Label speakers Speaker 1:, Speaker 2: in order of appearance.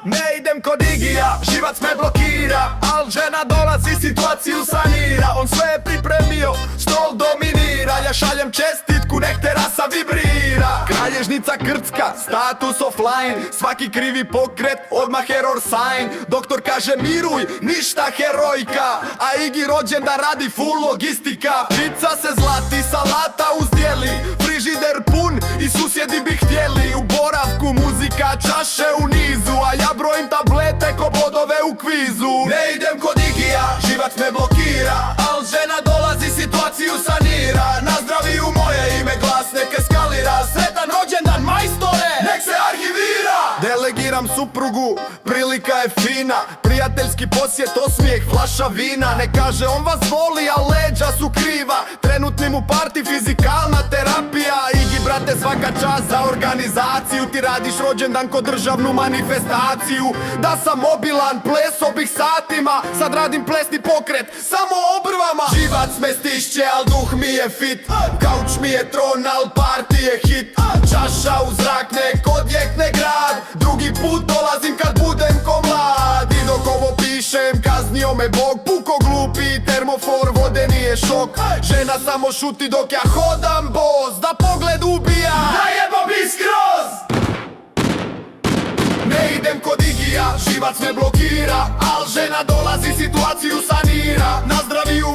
Speaker 1: Ne idem kod Igija, živac me blokira, al žena dolazi, situaciju sanira. On sve je pripremio, stol dominira. Ja šaljem čestitku, nek terasa vibrira. Kralježnica krcka, status offline. Svaki krivi pokret, odmah error sign. Doktor kaže miruj, ništa herojka, a Igi rođen da radi full logistika. Pizza se zlati, salata uzdjeli, frižider pun i susjedi bi htjeli. U boravku muzika, čaše u nizu, a ja brojim tablete ko bodove u kvizu. Ne idem kod Igija, živac me blokira, al žena dolazi, situaciju sanira. Nazdraviju moje ime, glas nek eskalira. Sretan rođendan majstore, nek se arhivira. Delegiram suprugu, prilika je fina. Prijateljski posjet, osmijeh, flaša vina. Ne kaže on vas voli, a leđa su kriva. Trenutni mu parti, fizikalna terapija. Igi brate svaka čast za organizaciju. Ti radiš rođendan ko državnu manifestaciju. Da sam mobilan, pleso bih satima. Sad radim plesni pokret, samo obrvama. Živac me stišće, al duh mi je fit. Kauč mi je tron, al party je hit. Čaša u zrak, nek odjekne grad. Drugi put dolazim kad budem ko mlad. I dok ovo pišem, kaznio me Bog. Puko glupi, termofor, vode nije šok. Žena samo šuti dok ja hodam boss. Da pogled ubija, najebo bi skroz. Ne idem kod Igija, živac me blokira, al žena dolazi, situaciju sanira. Nazdraviju